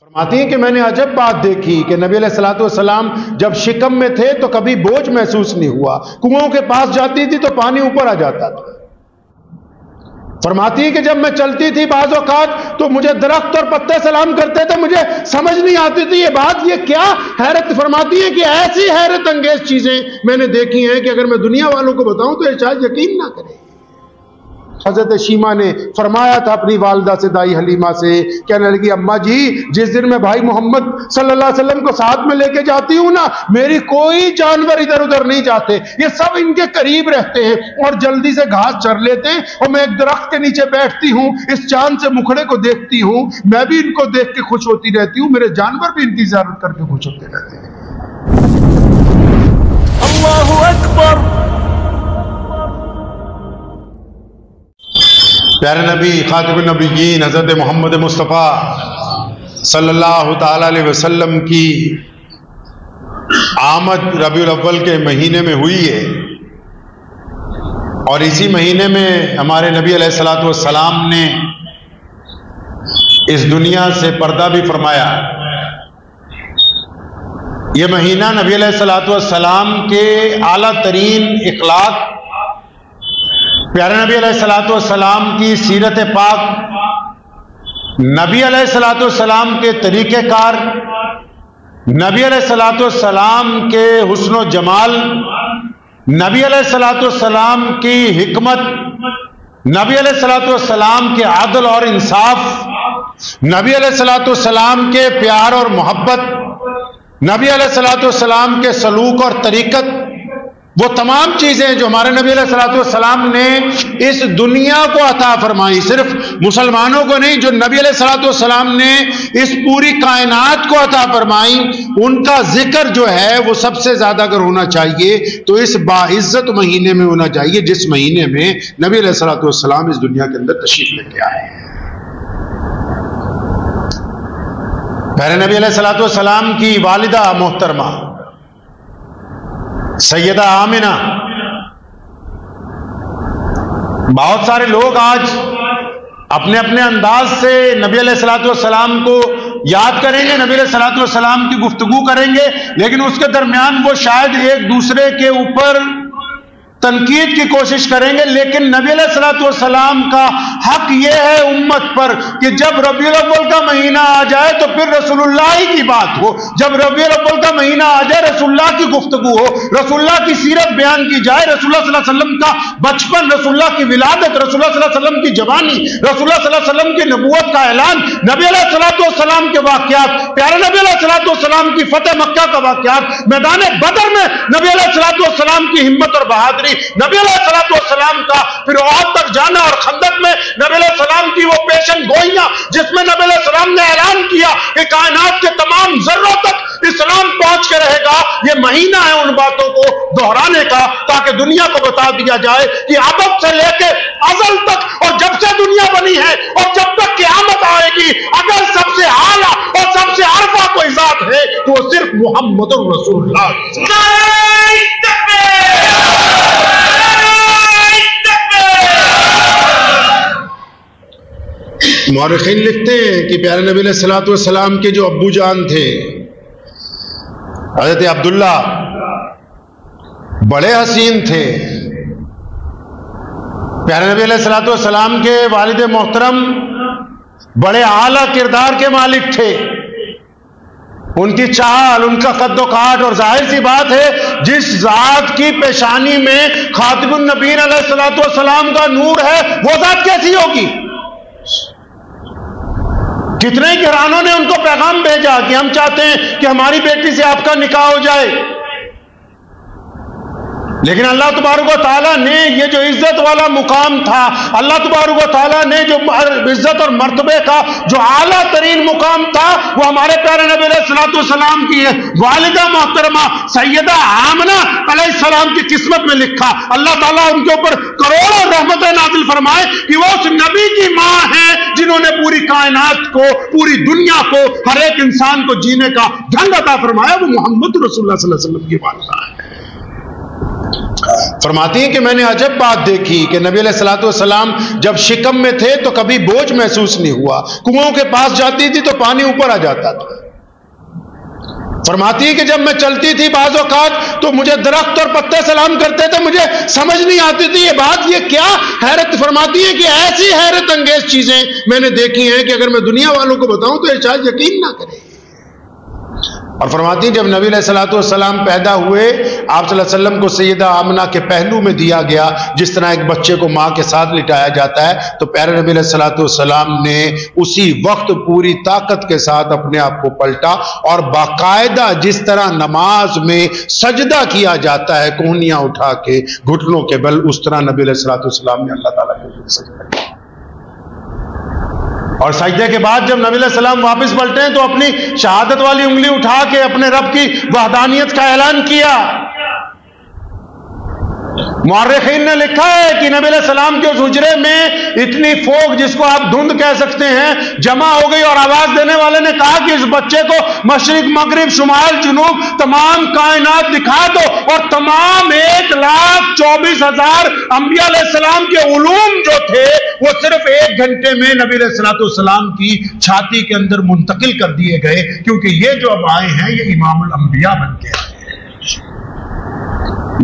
فرماتی ہیں کہ میں نے عجب بات دیکھی کہ نبی علیہ الصلوۃ والسلام جب شکم میں تھے تو کبھی بوجھ محسوس نہیں ہوا، کنوؤں کے پاس جاتی تھی تو پانی اوپر آ جاتا تھا۔ فرماتی ہے کہ جب میں چلتی تھی بعض اوقات تو مجھے درخت اور پتے سلام کرتے تھے، مجھے سمجھ نہیں آتی تھی یہ کیا حیرت۔ فرماتی ہے کہ ایسی حیرت انگیز چیزیں میں نے دیکھی ہیں کہ اگر میں دنیا والوں کو بتاؤں تو یہ شاید یقین نہ کرے۔ حضرت شیمہ نے فرمایا تھا اپنی والدہ سے، دائی حلیمہ سے، کہنے لگی اماں جی جس دن میں بھائی محمد صلی اللہ علیہ وسلم کو ساتھ میں لے کے جاتی ہوں نا، میری کوئی جانور ادھر ادھر نہیں جاتے، یہ سب ان کے قریب رہتے ہیں اور جلدی سے گھاس چر لیتے ہیں، اور میں ایک درخت کے نیچے بیٹھتی ہوں، اس چاند سے مکھڑے کو دیکھتی ہوں، میں بھی ان کو دیکھ کے خوش ہوتی رہتی ہوں، میرے جانور بھی ان کی زیارت کر کے خوش ہوتے رہتے ہیں۔ اللہ اکبر۔ پیارے نبی خاتم النبیین حضرت محمد مصطفیٰ صلی اللہ تعالی علیہ وسلم کی آمد ربیع الاول کے مہینے میں ہوئی ہے، اور اسی مہینے میں ہمارے نبی علیہ الصلوۃ والسلام نے اس دنیا سے پردہ بھی فرمایا۔ یہ مہینہ نبی علیہ الصلوۃ والسلام کے اعلیٰ ترین اخلاق، پیارے نبی علیہ الصلوۃ والسلام کی سیرت پاک، نبی علیہ الصلوۃ والسلام کے طریقہ کار، نبی علیہ الصلوۃ والسلام کے حسن و جمال، نبی علیہ الصلوۃ والسلام کی حکمت، نبی علیہ الصلوۃ والسلام کے عدل اور انصاف، نبی علیہ الصلوۃ والسلام کے پیار اور محبت، نبی علیہ الصلوۃ والسلام کے سلوک اور طریقت، وہ تمام چیزیں جو ہمارے نبی علیہ الصلوۃ والسلام نے اس دنیا کو عطا فرمائی، صرف مسلمانوں کو نہیں، جو نبی علیہ الصلوۃ والسلام نے اس پوری کائنات کو عطا فرمائی، ان کا ذکر جو ہے وہ سب سے زیادہ اگر ہونا چاہیے تو اس باعزت مہینے میں ہونا چاہیے جس مہینے میں نبی علیہ الصلوۃ والسلام اس دنیا کے اندر تشریف لے کے آئے ہیں۔ پیارے نبی علیہ الصلوۃ والسلام کی والدہ محترمہ سیدہ آمنہ، بہت سارے لوگ آج اپنے اپنے انداز سے نبی علیہ الصلوۃ والسلام کو یاد کریں گے، نبی علیہ الصلوۃ والسلام کی گفتگو کریں گے، لیکن اس کے درمیان وہ شاید ایک دوسرے کے اوپر تنقید کی کوشش کریں گے، لیکن نبی علیہ الصلوۃ والسلام کا حق یہ ہے امت پر کہ جب ربیع الاول کا مہینہ آ جائے تو پھر رسول اللہ ہی کی بات ہو، جب ربیع الاول کا مہینہ آ جائے رسول اللہ کی گفتگو ہو، رسول اللہ کی سیرت بیان کی جائے، رسول اللہ صلی اللہ علیہ وسلم کا بچپن، رسول اللہ کی ولادت، رسول اللہ صلی اللہ علیہ وسلم کی جوانی، رسول اللہ صلی اللہ علیہ وسلم کی نبوت کا اعلان، نبی علیہ الصلوۃ والسلام کے واقعات، پیارے نبی علیہ الصلوۃ والسلام کی فتح مکہ کا واقعات، میدان بدر میں نبی علیہ الصلوۃ والسلام کی ہمت اور بہادری، نبی علیہ الصلوۃ والسلام کا پھر احد تک جانا، اور خندق میں نبی علیہ السلام کی وہ پیشن گوئیاں جس میں نبی علیہ السلام نے اعلان کیا کہ کائنات کے تمام ذروں تک اسلام پہنچ کے رہے گا۔ یہ مہینہ ہے ان باتوں کو دہرانے کا تاکہ دنیا کو بتا دیا جائے کہ عدد سے لے کے ازل تک اور جب سے دنیا بنی ہے اور جب تک قیامت آئے گی، اگر سب سے اعلیٰ اور سب سے عرفہ کوئی ذات ہے تو وہ صرف محمد رسول اللہ۔ مورخین لکھتے ہیں کہ پیارے نبی علیہ الصلوۃ والسلام کے جو ابو جان تھے حضرت عبداللہ، بڑے حسین تھے۔ پیارے نبی علیہ الصلوۃ والسلام کے والد محترم بڑے اعلیٰ کردار کے مالک تھے، ان کی چال، ان کا قد و کاٹ، اور ظاہر سی بات ہے جس ذات کی پیشانی میں خاتم النبیین علیہ الصلوۃ والسلام کا نور ہے وہ ذات کیسی ہوگی؟ کتنے گھرانوں نے ان کو پیغام بھیجا کہ ہم چاہتے ہیں کہ ہماری بیٹی سے آپ کا نکاح ہو جائے، لیکن اللہ تبارک و تعالیٰ نے یہ جو عزت والا مقام تھا، اللہ تبارک و تعالیٰ نے جو عزت اور مرتبے کا جو اعلیٰ ترین مقام تھا وہ ہمارے پیارے نبی علیہ الصلوۃ والسلام کی والدہ محترمہ سیدہ آمنہ علیہ السلام کی قسمت میں لکھا۔ اللہ تعالیٰ ان کے اوپر کروڑوں رحمتیں نازل فرمائے کہ وہ اس نبی کی ماں ہیں جنہوں نے پوری کائنات کو، پوری دنیا کو، ہر ایک انسان کو جینے کا ڈھنگ عطا فرمایا، وہ محمد رسول اللہ صلی اللہ علیہ وسلم کی والدہ ہے۔ فرماتی ہیں کہ میں نے عجب بات دیکھی کہ نبی علیہ الصلوۃ والسلام جب شکم میں تھے تو کبھی بوجھ محسوس نہیں ہوا، کنوؤں کے پاس جاتی تھی تو پانی اوپر آ جاتا تھا۔ فرماتی ہے کہ جب میں چلتی تھی بعض اوقات تو مجھے درخت اور پتے سلام کرتے تھے، مجھے سمجھ نہیں آتی تھی یہ بات، یہ کیا حیرت۔ فرماتی ہے کہ ایسی حیرت انگیز چیزیں میں نے دیکھی ہیں کہ اگر میں دنیا والوں کو بتاؤں تو یہ شاید یقین نہ کرے۔ اور فرماتی جب نبی علیہ الصلوۃ والسلام پیدا ہوئے، آپ صلی اللہ علیہ وسلم کو سیدہ آمنہ کے پہلو میں دیا گیا، جس طرح ایک بچے کو ماں کے ساتھ لٹایا جاتا ہے، تو پیارے نبی علیہ الصلوۃ والسلام نے اسی وقت پوری طاقت کے ساتھ اپنے آپ کو پلٹا، اور باقاعدہ جس طرح نماز میں سجدہ کیا جاتا ہے کونیاں اٹھا کے گھٹنوں کے بل، اس طرح نبی علیہ الصلوۃ والسلام نے اللہ تعالیٰ کے لیے سجدہ کیا۔ اور سجدے کے بعد جب نبی علیہ السلام واپس پلٹے ہیں تو اپنی شہادت والی انگلی اٹھا کے اپنے رب کی وحدانیت کا اعلان کیا۔ مورخین نے لکھا ہے کہ نبی علیہ السلام کے اس حجرے میں اتنی فوگ، جس کو آپ دھند کہہ سکتے ہیں، جمع ہو گئی، اور آواز دینے والے نے کہا کہ اس بچے کو مشرق مغرب شمال جنوب تمام کائنات دکھا دو، اور تمام 1,24,000 انبیاء علیہ السلام کے علوم جو تھے وہ صرف 1 گھنٹے میں نبی علیہ السلام کی چھاتی کے اندر منتقل کر دیے گئے، کیونکہ یہ جو اب آئے ہیں یہ امام الانبیاء بن کے آئے۔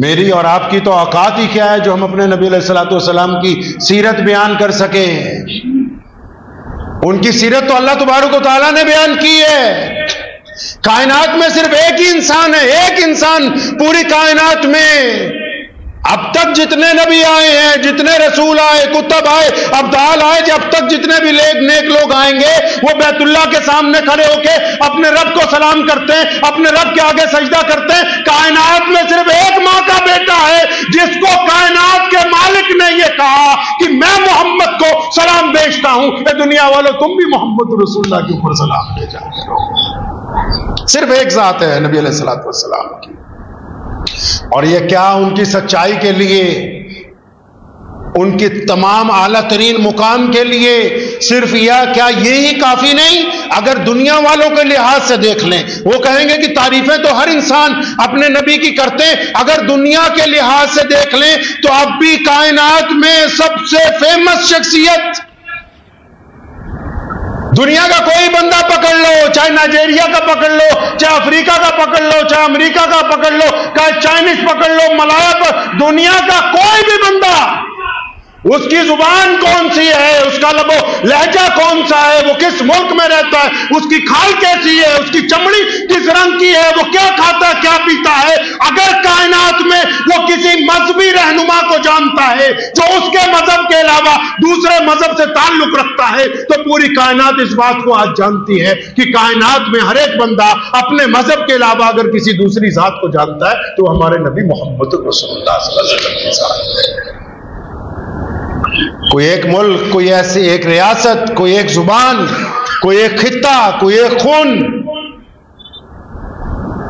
میری اور آپ کی تو اوقات ہی کیا ہے جو ہم اپنے نبی علیہ السلام کی سیرت بیان کر سکیں۔ ان کی سیرت تو اللہ تبارک و تعالیٰ نے بیان کی ہے۔ کائنات میں صرف ایک ہی انسان ہے، ایک انسان پوری کائنات میں۔ اب تک جتنے نبی آئے ہیں، جتنے رسول آئے، کتب آئے، ابدال آئے، اب تک جتنے بھی نیک لوگ آئیں گے وہ بیت اللہ کے سامنے کھڑے ہو کے اپنے رب کو سلام کرتے ہیں، اپنے رب کے آگے سجدہ کرتے ہیں۔ کائنات میں صرف ایک ماں کا بیٹا ہے جس کو کائنات کے مالک نے یہ کہا کہ میں محمد کو سلام بھیجتا ہوں، اے دنیا والوں تم بھی محمد رسول اللہ کے اوپر سلام بھیجا کرو۔ صرف ایک ذات ہے نبی علیہ السلام کی، اور یہ کیا ان کی سچائی کے لیے، ان کی تمام اعلیٰ ترین مقام کے لیے صرف کیا یہی کافی نہیں؟ اگر دنیا والوں کے لحاظ سے دیکھ لیں، وہ کہیں گے کہ تعریفیں تو ہر انسان اپنے نبی کی کرتے ہیں، اگر دنیا کے لحاظ سے دیکھ لیں تو اب بھی کائنات میں سب سے فیمس شخصیت، دنیا کا کوئی بندہ پکڑ لو، چاہے نائجیریا کا پکڑ لو، چاہے افریقہ کا پکڑ لو، چاہے امریکہ کا پکڑ لو، چاہے چائنیز پکڑ لو، ملایا پر، دنیا کا کوئی بھی بندہ، اس کی زبان کون سی ہے، اس کا لب و لہجہ کون سا ہے، وہ کس ملک میں رہتا ہے، اس کی کھال کیسی ہے، اس کی چمڑی کس رنگ کی ہے، وہ کیا کھاتا ہے کیا پیتا ہے، اگر کائنات میں وہ کسی مذہبی رہنما کو جانتا ہے جو اس کے مذہب کے علاوہ دوسرے مذہب سے تعلق رکھتا ہے، تو پوری کائنات اس بات کو آج جانتی ہے کہ کائنات میں ہر ایک بندہ اپنے مذہب کے علاوہ اگر کسی دوسری ذات کو جانتا ہے تو ہمارے نبی محمد رسول اللہ صلی اللہ علیہ وسلم کے ساتھ ہے۔ کوئی ایک ملک، کوئی ایسی ایک ریاست، کوئی ایک زبان، کوئی ایک خطہ، کوئی ایک خون،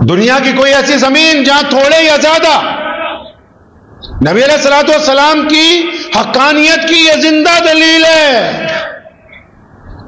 دنیا کی کوئی ایسی زمین جہاں تھوڑے یا زیادہ نبی علیہ السلام کی حقانیت کی یہ زندہ دلیل ہے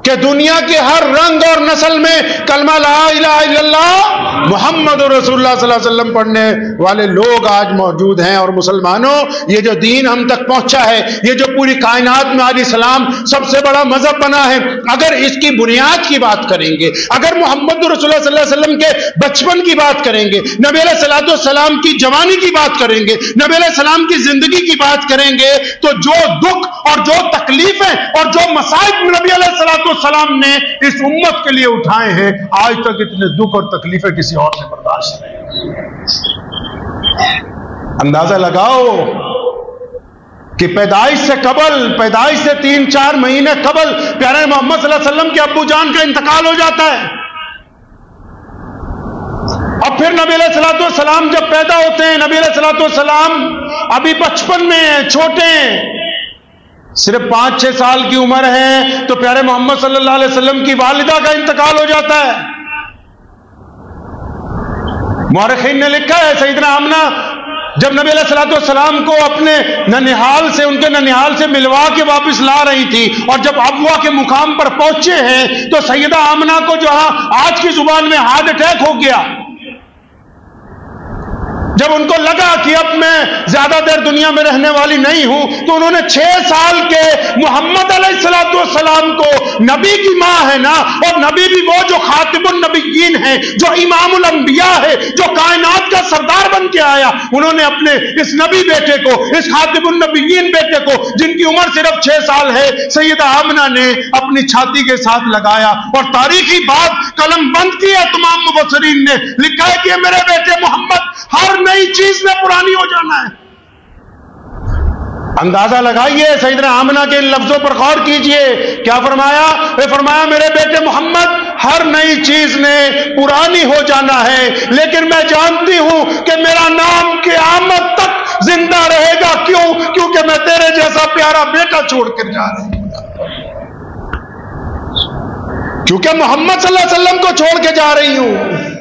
کہ دنیا کے ہر رنگ اور نسل میں کلمہ لا الہ الا اللہ محمد رسول اللہ صلی اللہ علیہ وسلم پڑھنے والے لوگ آج موجود ہیں۔ اور مسلمانوں، یہ جو دین ہم تک پہنچا ہے، یہ جو پوری کائنات میں آج اسلام سب سے بڑا مذہب بنا ہے، اگر اس کی بنیاد کی بات کریں گے، اگر محمد رسول اللہ صلی اللہ علیہ وسلم کے بچپن کی بات کریں گے، نبی علیہ السلام کی جوانی کی بات کریں گے، نبی علیہ السلام کی زندگی کی بات کریں گے، تو جو دکھ اور جو تکلیفیں اور جو مصائب نبی علیہ السلام نے اس امت کے لیے اٹھائے ہیں، آج تک اتنے دکھ اور تکلیفیں کسی اور نے برداشت نہیں۔ اندازہ لگاؤ کہ پیدائش سے قبل، پیدائش سے 3-4 مہینے قبل پیارے محمد صلی اللہ علیہ وسلم کے ابو جان کا انتقال ہو جاتا ہے، اور پھر نبی علیہ السلام جب پیدا ہوتے ہیں، نبی علیہ السلام ابھی بچپن میں ہیں، چھوٹے ہیں، صرف 5-6 سال کی عمر ہے، تو پیارے محمد صلی اللہ علیہ وسلم کی والدہ کا انتقال ہو جاتا ہے۔ مورخین نے لکھا ہے سیدنا آمنہ جب نبی علیہ السلام کو اپنے ننیحال سے، ان کے ننیحال سے ملوا کے واپس لا رہی تھی، اور جب ابوا کے مقام پر پہنچے ہیں تو سیدہ آمنہ کو جو آج کی زبان میں ہارٹ اٹیک ہو گیا، جب ان کو لگا کہ اب میں زیادہ دیر دنیا میں رہنے والی نہیں ہوں تو انہوں نے 6 سال کے محمد علیہ السلام کو، نبی کی ماں ہے نا، اور نبی بھی وہ جو خاتم النبیین ہے، جو امام الانبیاء ہے، جو کائنات کا سردار بن کے آیا، انہوں نے اپنے اس نبی بیٹے کو، اس خاتم النبیین بیٹے کو جن کی عمر صرف 6 سال ہے، سیدہ آمنہ نے اپنی چھاتی کے ساتھ لگایا اور تاریخی بات قلم بند کی ہے۔ تمام مفسرین نے لکھا ہے کہ میرے بیٹے محمد ہر نئی چیز میں پرانی ہو جانا ہے۔ اندازہ لگائیے سیدنا آمنہ کے ان لفظوں پر غور کیجئے، کیا فرمایا؟ فرمایا میرے بیٹے محمد ہر نئی چیز نے پرانی ہو جانا ہے، لیکن میں جانتی ہوں کہ میرا نام قیامت تک زندہ رہے گا۔ کیوں؟ کیونکہ میں تیرے جیسا پیارا بیٹا چھوڑ کر جا رہی ہوں، کیونکہ محمد صلی اللہ علیہ وسلم کو چھوڑ کے جا رہی ہوں۔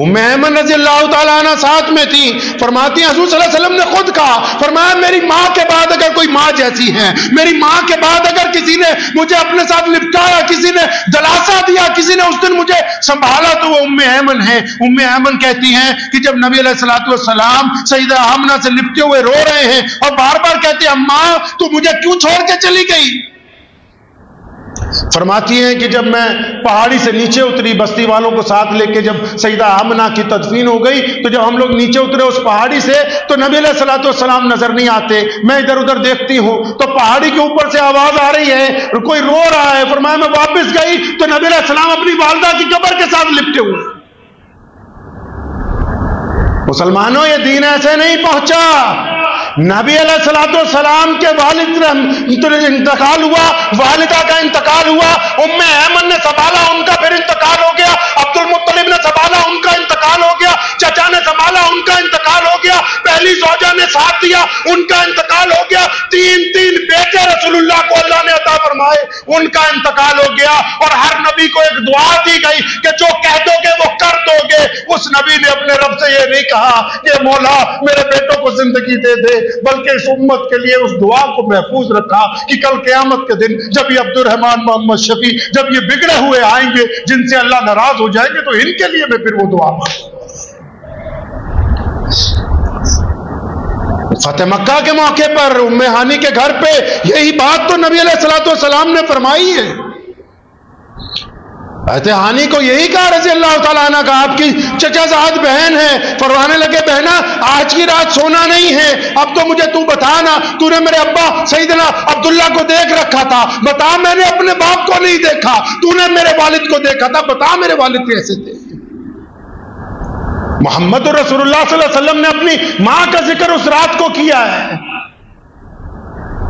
ام ایمن رضی اللہ تعالیٰ عنہ ساتھ میں تھی، فرماتی ہیں حضور صلی اللہ علیہ وسلم نے خود کہا، فرمایا میری ماں کے بعد اگر کوئی ماں جیسی ہے، میری ماں کے بعد اگر کسی نے مجھے اپنے ساتھ لپٹایا، کسی نے دلاسا دیا، کسی نے اس دن مجھے سنبھالا تو وہ ام ایمن ہے۔ ام ایمن کہتی ہیں کہ جب نبی علیہ السلام سیدہ آمنہ سے لپٹے ہوئے رو رہے ہیں اور بار بار کہتے ہیں اماں تو مجھے کیوں چھوڑ کے چلی گئی؟ فرماتی ہیں کہ جب میں پہاڑی سے نیچے اتری، بستی والوں کو ساتھ لے کے جب سیدہ آمنہ کی تدفین ہو گئی، تو جب ہم لوگ نیچے اترے اس پہاڑی سے تو نبی علیہ السلام نظر نہیں آتے۔ میں ادھر ادھر دیکھتی ہوں تو پہاڑی کے اوپر سے آواز آ رہی ہے، کوئی رو رہا ہے۔ فرمایا میں واپس گئی تو نبی علیہ السلام اپنی والدہ کی قبر کے ساتھ لپٹے ہوئے۔ مسلمانوں یہ دین ایسے نہیں پہنچا۔ نبی علیہ السلام کے والد انتقال ہوا، والدہ کا انتقال ہوا، ام ایمن نے سنبھالا، ان کا پھر انتقال ہو گیا، عبد المطلب نے سنبھالا، ان کا انتقال ہو گیا، چچا نے سنبھالا، ان کا انتقال ہو گیا، پہلی زوجہ نے ساتھ دیا، ان کا انتقال ہو گیا، تین بیٹے رسول اللہ کو اللہ نے عطا فرمائے، ان کا انتقال ہو گیا۔ اور ہر نبی کو ایک دعا دی گئی کہ جو کہہ دو گے وہ کر دو گے۔ اس نبی نے اپنے رب سے یہ نہیں کہا کہ مولا میرے بیٹوں کو زندگی دے دے، بلکہ اس امت کے لیے اس دعا کو محفوظ رکھا کہ کل قیامت کے دن جب یہ عبد الرحمن محمد شفیع جب یہ بگڑے ہوئے آئیں گے جن سے اللہ ناراض ہو جائیں گے تو ان کے لیے میں پھر وہ دعا مانگوں۔ فتح مکہ کے موقع پر ام ہانی کے گھر پہ یہی بات تو نبی علیہ السلام نے فرمائی ہے۔ حضرت ہانی کو یہی کہا رضی اللہ تعالیٰ عنہ کا، آپ کی چچا زاد بہن ہے، فرمانے لگے بہنا آج کی رات سونا نہیں ہے، اب تو مجھے تو بتانا، تو نے میرے ابا سیدنا عبداللہ کو دیکھ رکھا تھا، بتا میں نے اپنے باپ کو نہیں دیکھا، تو نے میرے والد کو دیکھا تھا، بتا میرے والد کیسے تھے۔ محمد رسول اللہ صلی اللہ علیہ وسلم نے اپنی ماں کا ذکر اس رات کو کیا ہے۔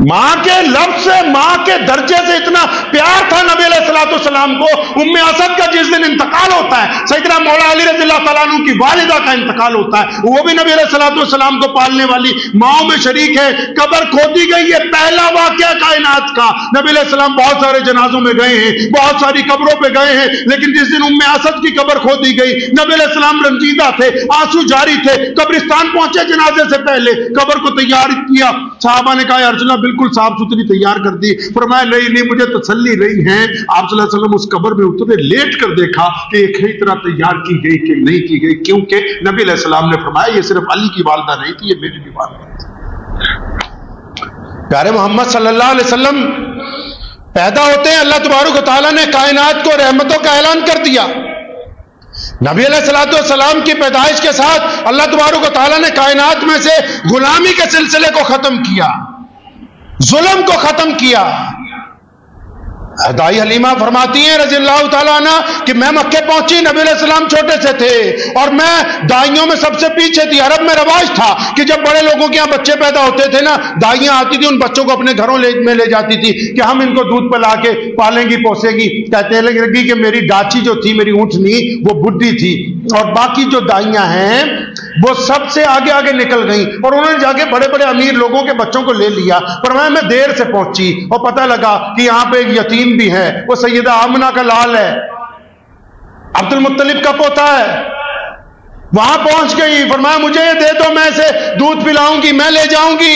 ماں کے لفظ سے، ماں کے درجے سے اتنا پیار تھا نبی علیہ السلام کو۔ ام اسد کا جس دن انتقال ہوتا ہے، سیدنا مولا علی رضی اللہ تعالیٰ عنہ کی والدہ کا انتقال ہوتا ہے، وہ بھی نبی علیہ السلام کو پالنے والی ماؤں میں شریک ہے۔ قبر کھودی گئی ہے، پہلا واقعہ کائنات کا۔ نبی علیہ السلام بہت سارے جنازوں میں گئے ہیں، بہت ساری قبروں پہ گئے ہیں، لیکن جس دن ام اسد کی قبر کھودی گئی، نبی علیہ السلام رنجیدہ تھے، آنسو جاری تھے، قبرستان پہنچے جنازے سے پہلے، قبر کو تیار کیا۔ صحابہ نے کہا یا رسول اللہ بالکل صاف ستھری تیار کر دی۔ فرمایا نہیں مجھے تسلی رہی ہے۔ آپ صلی اللہ علیہ وسلم اس قبر میں اترے، لیٹ کر دیکھا کہ ایک ہی طرح تیار کی گئی کہ نہیں کی گئی، کیونکہ نبی علیہ السلام نے فرمایا یہ صرف علی کی والدہ نہیں تھی، یہ میری بھی والدہ تھی۔ پیارے محمد صلی اللہ علیہ وسلم پیدا ہوتے ہیں، اللہ تبارک و تعالیٰ نے کائنات کو رحمتوں کا اعلان کر دیا۔ نبی علیہ السلام کی پیدائش کے ساتھ اللہ تبارک و تعالیٰ نے کائنات میں سے غلامی کے سلسلے کو ختم کیا، ظلم کو ختم کیا۔ دائی حلیمہ فرماتی ہیں رضی اللہ تعالیٰ عنہ کہ میں مکے پہنچی، نبی علیہ السلام چھوٹے سے تھے اور میں دائیوں میں سب سے پیچھے تھی۔ عرب میں رواج تھا کہ جب بڑے لوگوں کے یہاں بچے پیدا ہوتے تھے نا، دائیاں آتی تھی، ان بچوں کو اپنے گھروں میں لے جاتی تھی کہ ہم ان کو دودھ پلا کے پالیں گی پوسے گی۔ کہتے لگی کہ میری ڈاچی جو تھی، میری اونٹنی، وہ بڈھی تھی اور باقی جو دائیاں ہیں وہ سب سے آگے آگے نکل گئیں اور انہوں نے جا کے بڑے بڑے امیر لوگوں کے بچوں کو لے لیا۔ فرمایا میں دیر سے پہنچی اور پتہ لگا کہ یہاں پہ ایک یتیم بھی ہے، وہ سیدہ آمنہ کا لال ہے، عبد المطلب کا پوتا ہے۔ وہاں پہنچ گئی، فرمایا مجھے یہ دے دو، میں اسے دودھ پلاؤں گی، میں لے جاؤں گی۔